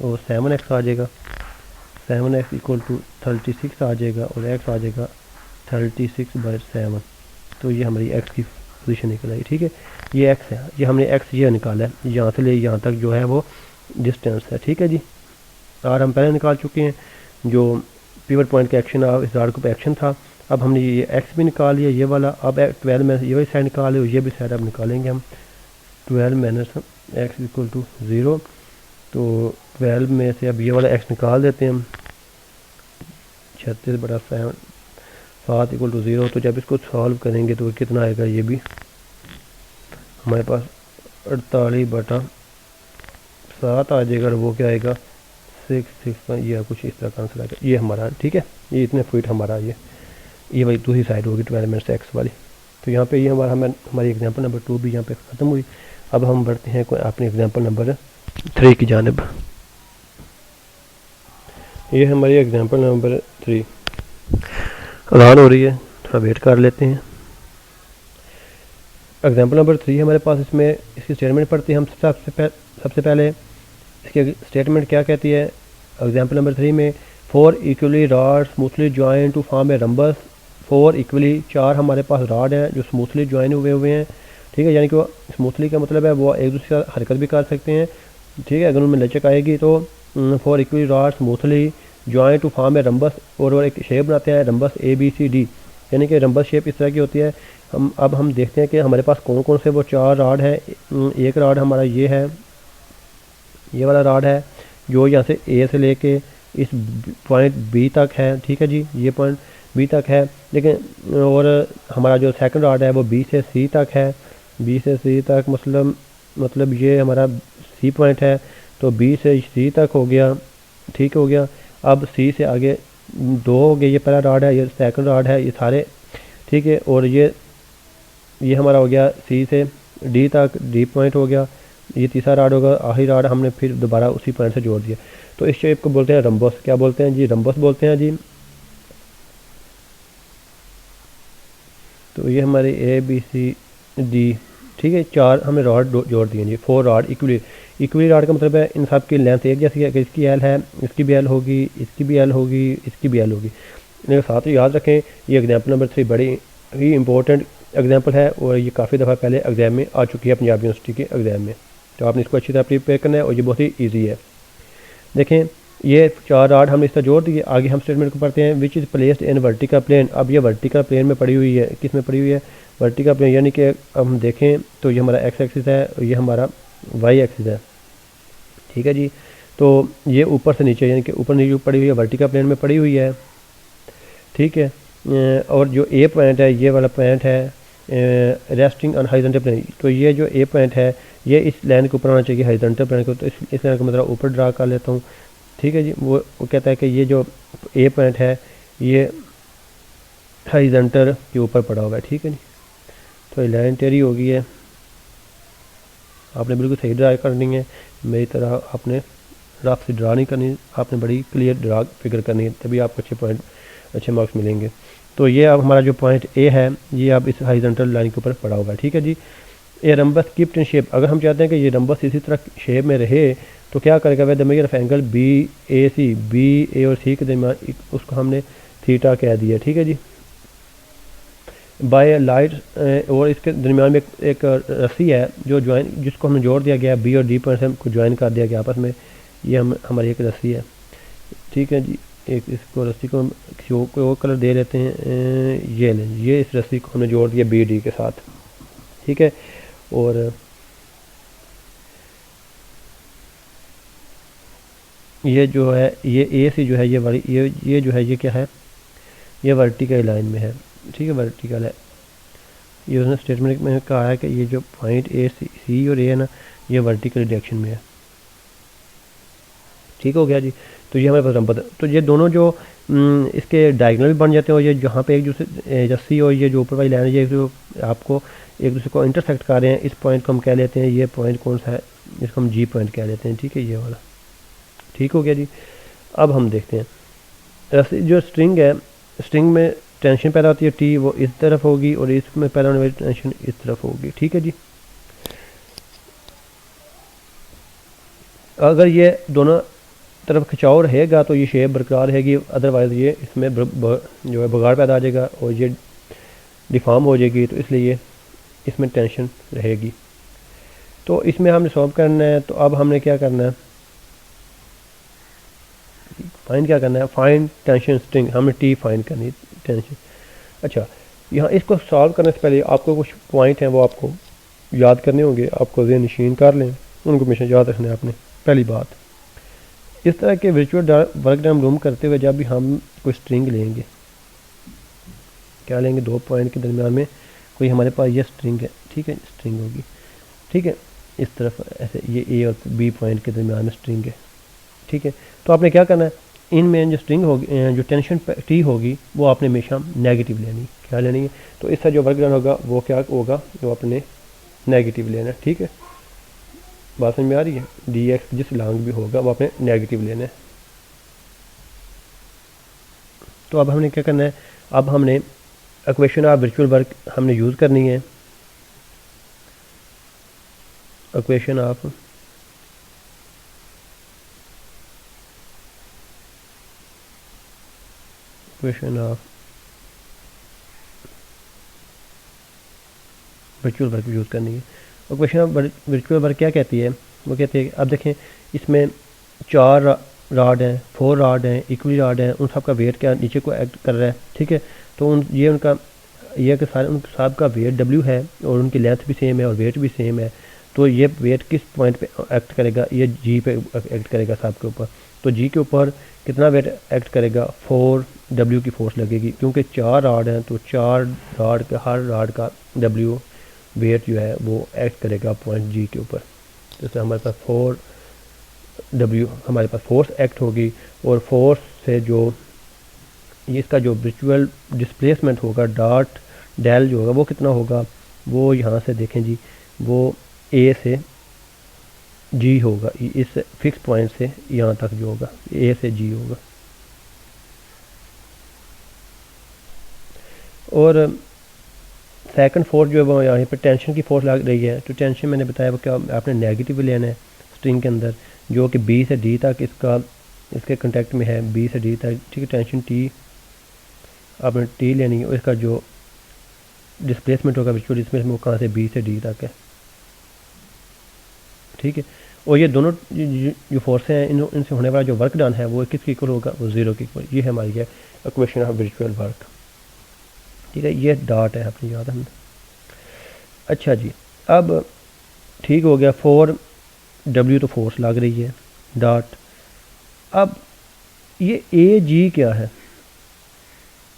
और 7x आ जाएगा, 7x इक्वल टू 36 आ जाएगा, और x आ जाएगा 36/7। तो ये हमारी x की पोजीशन निकल आई, ठीक है। ये x है, ये हमने x ये निकाला है, यहाँ से ले यहाँ तक जो है वो डिस्टेंस है, ठीक है जी। और हम पहले निकाल चुके हैं जो पिवट पॉइंट का एक्शन इस डार्क पे एक्शन था। अब हमने ये x भी निकाल लिया, ये वाला। अब 12 में ये वाली साइड निकाले, और ये भी साइड अब निकालेंगे हम, 12 - x इक्वल टू 0। तो 12 में से अब ये वाला x निकाल देते हैं हम, 36/7 इक्वल टू 0। तो जब इसको सॉल्व करेंगे तो कितना आएगा, ये भी हमारे पास 48/7 आ जाएगा, और वो क्या आएगा 6 ये कुछ इस तरह का आंसर आएगा। ये हमारा, ठीक है, ये इतने फीट हमारा ये वही दूसरी साइड होगी 12 - x वाली। तो यहाँ पे ये हमारी एग्जांपल नंबर 2 भी यहाँ पे ख़त्म हुई। अब हम बढ़ते हैं अपनी एग्जांपल नंबर 3 की जानिब। ये हमारी एग्जांपल नंबर 3 अज़ान हो रही है, थोड़ा वेट कर लेते हैं। एग्जांपल नंबर 3 हमारे पास, इसमें इसकी स्टेटमेंट पढ़ते हैं हम। सबसे पहले इसकी स्टेटमेंट क्या कहती है एग्जांपल नंबर 3 में, 4 equally rod smoothly join to form a rhombus. 4 equally 4 हमारे पास रॉड हैं जो स्मूथली ज्वाइन हुए हैं, ठीक है। यानी कि वो स्मूथली का मतलब है वो एक दूसरे का हरकत भी कर सकते हैं, ठीक है, अगर उनमें लचक आएगी तो। 4 equally rod smoothly join to form a rhombus, और एक शेप बनाते हैं रंबस ABCD, यानी कि रंबस शेप इस तरह की होती है हम देखते हैं कि हमारे पास कौन कौन से वो 4 राड है। एक राड हमारा ये है, ये वाला राड है जो यहाँ से ए से लेके इस पॉइंट बी तक है, ठीक है जी, ये पॉइंट बी तक है। लेकिन और हमारा जो सेकंड राड है वो बी से सी तक है, बी से सी तक मतलब ये हमारा सी पॉइंट है, तो बी से सी तक हो गया, ठीक हो गया। अब सी से आगे 2 हो गए, ये पहला राड है, ये सेकंड राड है, ये सारे ठीक है। और ये हमारा हो गया सी से डी तक, डी पॉइंट हो गया, ये तीसरा राड होगा, आखिरी राड हमने फिर दोबारा उसी पॉइंट से जोड़ दिया। तो इस शेप को बोलते हैं रंबस। क्या बोलते हैं जी? रंबस बोलते हैं जी। तो ये हमारे ए बी सी डी, ठीक है, 4 हमने राड जोड़ दिए जी, 4 राड इक्वली राड का मतलब है इन सब की लेंथ एक जैसी है कि इसकी एल है, इसकी भी एल होगी, इसकी भी एल होगी, इसकी भी एल होगी। इनके साथ ही याद रखें ये एग्जाम्पल नंबर 3 बड़ी ही इंपॉर्टेंट एग्जाम्पल है और ये काफ़ी दफ़ा पहले एग्जाम में आ चुकी है, पंजाब यूनिवर्सिटी के एग्जाम में। तो आपने इसको अच्छी तरह प्रिपेयर करना है और ये बहुत ही ईजी है। देखें ये 4 राड हमने इस तरह जोड़ दिए। आगे हम स्टेटमेंट को पढ़ते हैं, which is placed in vertical plane. अब ये वर्टिकल प्लेन में पड़ी हुई है, किस में पड़ी हुई है? वर्टिकल प्लेन, यानी कि हम देखें तो ये हमारा एक्स एक्सिस है और ये हमारा वाई एक्सिस है, ठीक है जी। तो ये ऊपर से नीचे यानी कि ऊपर नीचे पड़ी हुई है, वर्टिकल प्लेन में पड़ी हुई है, ठीक है। और जो ए पॉइंट है ये वाला पॉइंट है रेस्टिंग ऑन हॉरिजॉन्टल प्लेन। तो ये जो ए पॉइंट है ये इस लाइन के ऊपर होना चाहिए, हॉरिजॉन्टल प्लेन को। तो इस लाइन को मैं ज़रा ऊपर ड्रा कर लेता हूँ, ठीक है जी। वो कहता है कि ये जो ए पॉइंट है ये हॉरिजॉन्टल के ऊपर पड़ा हुआ है, ठीक है जी। तो ये लाइन टेढ़ी हो गई है, आपने बिल्कुल सही ड्रा करनी है, मेरी तरह आपने रफ से ड्रा नहीं करनी, आपने बड़ी क्लियर ड्रा फिगर करनी है, तभी आपको अच्छे पॉइंट अच्छे मार्क्स मिलेंगे। तो ये अब हमारा जो पॉइंट ए है ये अब इस हॉरिजॉन्टल लाइन के ऊपर पड़ा हुआ है, ठीक है जी। ये रंबस कीप्ड इन शेप। अगर हम चाहते हैं कि ये रंबस इसी तरह शेप में रहे तो क्या करेगा? वह the measure of angle B A C, B A और सी के दरमियान उसको हमने थीटा कह दिया, ठीक है जी। बाय लाइट और इसके दरमियान में एक रस्सी है जो ज्वाइन, जिसको हमने जोड़ दिया गया, बी और डी पॉइंट से हमको ज्वाइन कर दिया गया आपस में। ये हमारी एक रस्सी है, ठीक है जी। एक इसको रस्सी को किसी और कलर दे लेते हैं, ये लें, ये इस रस्सी को हमने जोड़ दिया बी डी के साथ, ठीक है। और ये जो है ये ए सी जो है ये वाली ये जो है ये क्या है? ये वर्टिकल लाइन में है, ठीक है, वर्टिकल है। ये उसने स्टेटमेंट में कहा है कि ये जो पॉइंट ए सी और ए है ना ये वर्टिकल डायरेक्शन में है, ठीक हो गया जी। तो ये हमारे पास रंबस। तो ये दोनों जो इसके डायगोनल भी बन जाते हैं और ये जहाँ पे एक दूसरे रस्सी और ये जो ऊपर वाली लाइन है ये जो आपको एक दूसरे को इंटरसेक्ट कर रहे हैं, इस पॉइंट को हम कह लेते हैं, ये पॉइंट कौन सा है? इसको हम जी पॉइंट कह लेते हैं, ठीक है, ये वाला, ठीक हो गया जी। अब हम देखते हैं रस्सी जो स्ट्रिंग है, स्ट्रिंग में टेंशन पैदा होती है टी, वो इस तरफ होगी और इसमें पैदा होने वाली टेंशन इस तरफ होगी, ठीक है जी। अगर ये दोनों तरफ खिंचाव रहेगा तो ये शेप बरकरार रहेगी, अदरवाइज़ ये इसमें जो है बगाड़ पैदा आ जाएगा और ये डिफॉर्म हो जाएगी, तो इसलिए इसमें टेंशन रहेगी। तो इसमें हमने सॉल्व करना है। तो अब हमने क्या करना है? फाइंड क्या करना है? फाइंड टेंशन स्ट्रिंग, हमने टी फाइंड करनी है, टेंशन। अच्छा, यहाँ इसको सॉल्व करने से पहले आपको कुछ पॉइंट हैं वो आपको याद करने होंगे, आपको ज़हन नशीन कर लें, उनको हमेशा याद रखना है आपने। पहली बात, इस तरह के वर्चुअल वर्क डायग्राम रूम करते हुए जब भी हम कोई स्ट्रिंग लेंगे, क्या लेंगे? 2 पॉइंट के दरमियान में कोई हमारे पास ये स्ट्रिंग है, ठीक है, स्ट्रिंग होगी, ठीक है, इस तरफ ऐसे ये ए और बी पॉइंट के दरमियान में स्ट्रिंग है, ठीक है। तो आपने क्या करना है? इनमें जो स्ट्रिंग होगी, जो टेंशन टी होगी वो आपने हमेशा नेगेटिव लेनी है। क्या लेनी है? तो इसका जो वर्क डन होगा वो क्या होगा? वो आपने नेगेटिव लेना है, ठीक है, बात समझ में आ रही है? डी एक्स जिस लॉन्ग भी होगा वो आपने नेगेटिव लेना है। तो अब हमने क्या करना है? अब हमने इक्वेशन ऑफ वर्चुअल वर्क हमने यूज़ करनी है। Equation of virtual work use करनी है। इक्वेशन ऑफ वर्चुअल वर्क क्या कहती है? वो कहती है, अब देखें इसमें 4 राड हैं, 4 राड हैं, इक्वली राड हैं, उन सब का वेट क्या नीचे को एक्ट कर रहा है, ठीक है। तो ये उनका ये कि सारे उन सब का वेट डब्ल्यू है और उनकी लेंथ भी सेम है और वेट भी सेम है, तो ये वेट किस पॉइंट पे एक्ट करेगा, ये जी पे एक्ट करेगा सब के ऊपर। तो जी के ऊपर कितना वेट एक्ट करेगा, 4 डब्ल्यू की फोर्स लगेगी, क्योंकि 4 राड हैं तो 4 राड का हर राड का डब्ल्यू वेट जो है वो एक्ट करेगा पॉइंट जी के ऊपर। जैसे हमारे पास 4 डब्ल्यू हमारे पास फोर्स एक्ट होगी, और फोर्स से जो इसका जो विजुअल डिस्प्लेसमेंट होगा डॉट डेल जो होगा वो कितना होगा, वो यहाँ से देखें जी, वो ए से जी होगा, इस फिक्स पॉइंट से यहाँ तक जो होगा ए से जी होगा। और सेकंड फोर्स जो है वो यहाँ पे टेंशन की फोर्स लग रही है, तो टेंशन मैंने बताया वो क्या आपने नेगेटिव लेना है स्ट्रिंग के अंदर, जो कि बी से डी तक इसके कांटेक्ट में है, बी से डी तक, ठीक है। टेंशन टी आपने टी लेनी है, और इसका जो डिस्प्लेसमेंट होगा विजुअल डिस्प्लेसमेंट वो कहाँ से बी से डी तक है, ठीक है। और ये दोनों जो फोर्सें हैं इनसे होने वाला जो वर्क डन है वो किसके इक्वल होगा, वो 0 के इक्वल। ये है हमारी है इक्वेशन ऑफ विजुअल वर्क, ठीक है। ये डॉट है अपनी याद है। अच्छा जी, अब ठीक हो गया, 4 डब्ल्यू तो फोर्स लग रही है डॉट। अब ये ए जी क्या है,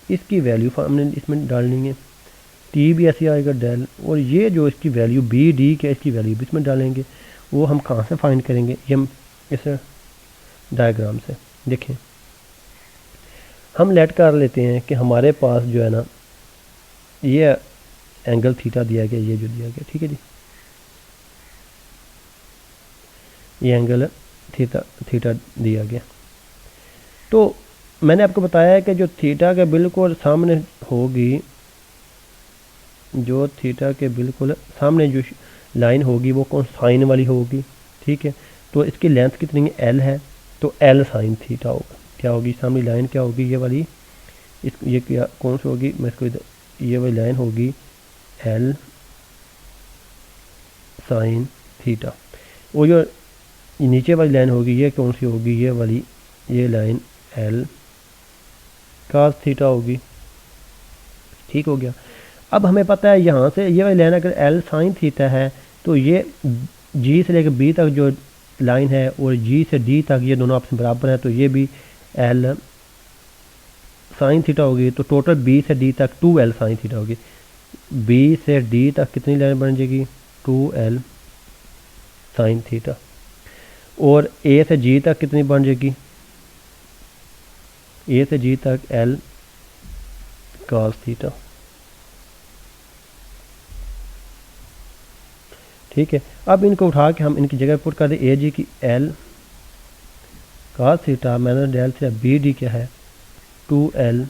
इसकी वैल्यू हमने इसमें डालनी है, टी भी ऐसे आएगा डेल, और ये जो इसकी वैल्यू बी डी क्या इसकी वैल्यू भी इसमें डालेंगे, वो हम कहाँ से फाइंड करेंगे, ये हम इस डायग्राम से देखें। हम लेट कर लेते हैं कि हमारे पास जो है ना ये एंगल थीटा दिया गया, ये जो दिया गया, ठीक है जी, ये एंगल थीटा दिया गया। तो मैंने आपको बताया है कि जो थीटा के बिल्कुल सामने होगी, जो थीटा के बिल्कुल सामने जो लाइन होगी वो कौन साइन वाली होगी, ठीक है। तो इसकी लेंथ कितनी है, एल है, तो एल साइन थीटा होगा। क्या होगी सामने लाइन, क्या होगी ये वाली, ये क्या कौन सी होगी, मैं इसको ये वाली लाइन होगी एल साइन थीटा, वो जो नीचे वाली लाइन होगी ये कौन सी होगी, ये वाली, ये लाइन एल कास थीटा होगी, ठीक हो गया। अब हमें पता है यहाँ से ये वाली लाइन अगर एल साइन थीटा है तो ये जी से लेकर बी तक जो लाइन है और जी से डी तक ये दोनों आपस में बराबर हैं, तो ये भी एल साइन थीटा होगी। तो टोटल बी से डी तक 2l साइन थीटा होगी। बी से डी तक कितनी लाइन बन जाएगी, 2l साइन थीटा। और ए से जी तक कितनी बन जाएगी, ए से जी तक l cos थीटा, ठीक है। अब इनको उठा के हम इनकी जगह पुट कर दें, ए जी की l cos theta minus del theta, B D क्या है 2l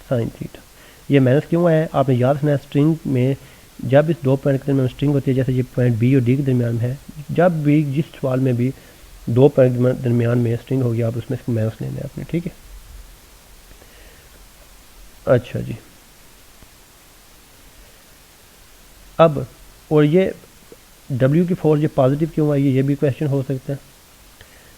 साइन थीटा। ये माइनस क्यों है आपने याद रखना है, स्ट्रिंग में जब इस दो पॉइंट के दरमियान स्ट्रिंग होती है, जैसे ये पॉइंट बी और डी के दरमियान है, जब भी जिस सवाल में भी दो पॉइंट के दरमियान में स्ट्रिंग होगी आप उसमें इसको माइनस लेना है आपने, ठीक है। अच्छा जी, अब और ये W की फोर्स ये पॉजिटिव क्यों आई है, ये भी क्वेश्चन हो सकता है।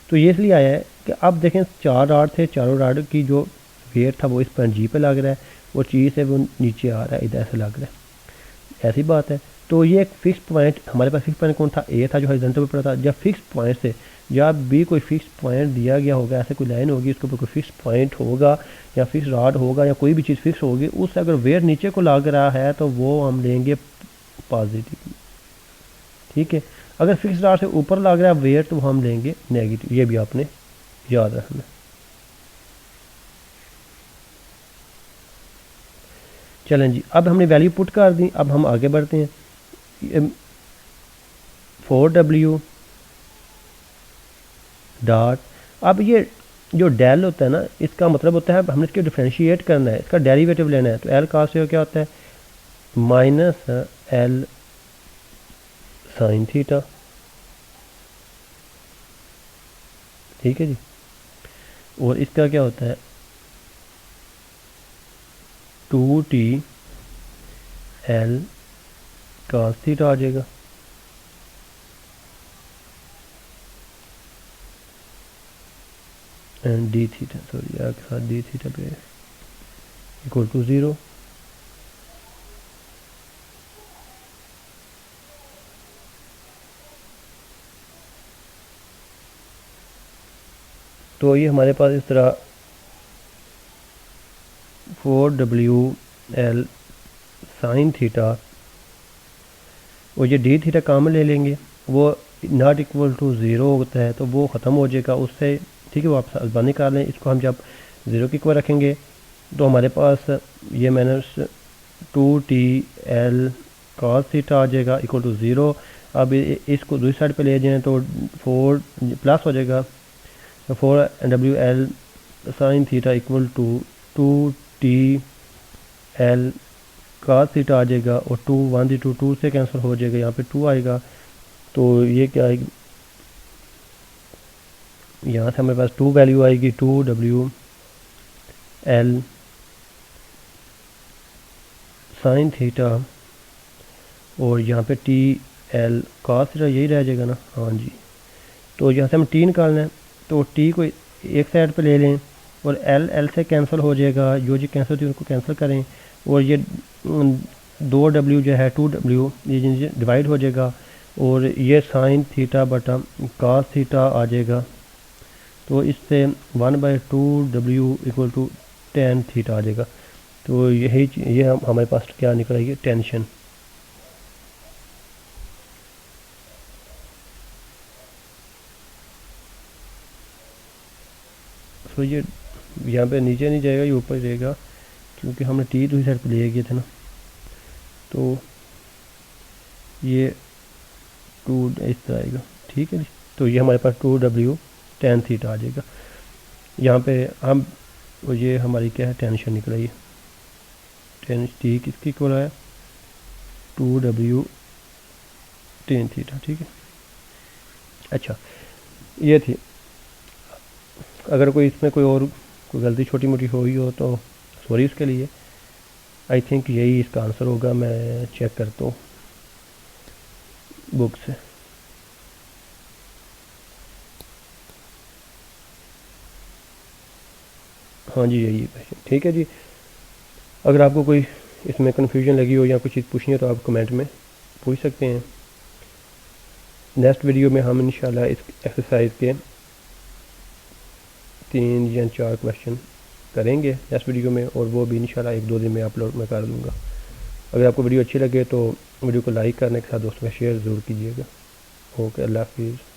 तो ये इसलिए आया है कि अब देखें 4 राड थे, चारों राड की जो वेट था वो इस पॉइंट जी पे लग रहा है, वो चीज़ से वो नीचे आ रहा है, इधर से लग रहा है, ऐसी बात है। तो ये एक फिक्स पॉइंट, हमारे पास फिक्स पॉइंट कौन था, ए था जो हॉरिजॉन्टल पे पड़ा था। जब फिक्स पॉइंट से जब भी कोई फिक्स पॉइंट दिया गया होगा, ऐसे कोई लाइन होगी उसके ऊपर कोई फिक्स पॉइंट होगा या फिक्स राड होगा या कोई भी चीज़ फिक्स होगी, उससे अगर वेट नीचे को लग रहा है तो वो हम लेंगे पॉजिटिव, ठीक है। अगर फिक्स राड से ऊपर लग रहा है वेट तो हम लेंगे नेगेटिव, ये भी आपने याद रखना। चलें जी, अब हमने वैल्यू पुट कर दी, अब हम आगे बढ़ते हैं। 4w डॉट, अब ये जो डेल होता है ना, इसका मतलब होता है हमने इसको डिफ्रेंशिएट करना है, इसका डेरिवेटिव लेना है। तो एल का से क्या होता है, माइनस एल साइन थीटा, ठीक है जी। और इसका क्या होता है 2t एल cos थीटा आ जाएगा। एंड डी थीटा, सॉरी यार के साथ डी थीटा पे इक्वल टू 0। तो ये हमारे पास इस तरह 4WL साइन थीटा और ये डी थीटा कामन ले लेंगे, वो नॉट इक्वल टू ज़ीरो होता है तो वो ख़त्म हो जाएगा उससे, ठीक है। वो आप साथ निकाल लें। इसको हम जब ज़ीरो के इक्वल रखेंगे तो हमारे पास ये माइनस 2TL cos थीटा आ जाएगा इक्वल टू ज़ीरो। अब इसको दूसरी साइड पे ले जाएं तो 4 प्लस हो जाएगा, तो 4WL sine theta equal to 2TL cos theta आ जाएगा और 2 1 दी 2 से कैंसिल हो जाएगा, यहाँ पे 2 आएगा। तो ये क्या आएगी, यहाँ से हमारे पास 2 वैल्यू आएगी 2WL साइन थीटा और यहाँ पे TL cos थीटा यही रह जाएगा ना, हाँ जी। तो यहाँ से हम टी निकालना है तो टी को एक साइड पे ले लें और L से कैंसिल हो जाएगा, जो जी कैंसिल होती है उसको कैंसिल करें और ये 2W जो है 2W ये डिवाइड हो जाएगा और ये साइन थीटा बटा cos थीटा आ जाएगा। तो इससे 1/2W equal to tan theta आ जाएगा। तो यही ये हमारे पास क्या निकला, ये टेंशन। तो ये यहाँ पे नीचे नहीं जाएगा, ये ऊपर रहेगा क्योंकि हमने टी दूसरी साइड पे ले गए थे ना। तो ये 2 इस तरह आएगा, ठीक है जी। तो ये हमारे पास 2W tan थीटा आ जाएगा। यहाँ पे हम ये हमारी क्या है, टेंशन निकल रही है। टेन टी किसकी इक्वल आया, 2W tan थीटा, ठीक है। अच्छा ये थी, अगर कोई इसमें कोई और कोई गलती छोटी मोटी हुई हो तो सॉरी उसके लिए। आई थिंक यही इसका आंसर होगा, मैं चेक करता हूँ बुक से। हाँ जी यही है, ठीक है जी। अगर आपको कोई इसमें कन्फ्यूजन लगी हो या कुछ चीज़ पूछनी हो तो आप कमेंट में पूछ सकते हैं। नेक्स्ट वीडियो में हम इंशाल्लाह इस एक्सरसाइज के 3 या 4 क्वेश्चन करेंगे नेक्स्ट वीडियो में, और वो भी इंशाल्लाह 1-2 दिन में अपलोड मैं कर दूँगा। अगर आपको वीडियो अच्छी लगे तो वीडियो को लाइक करने के साथ दोस्तों में शेयर ज़रूर कीजिएगा। ओके, अल्लाह हाफिज़।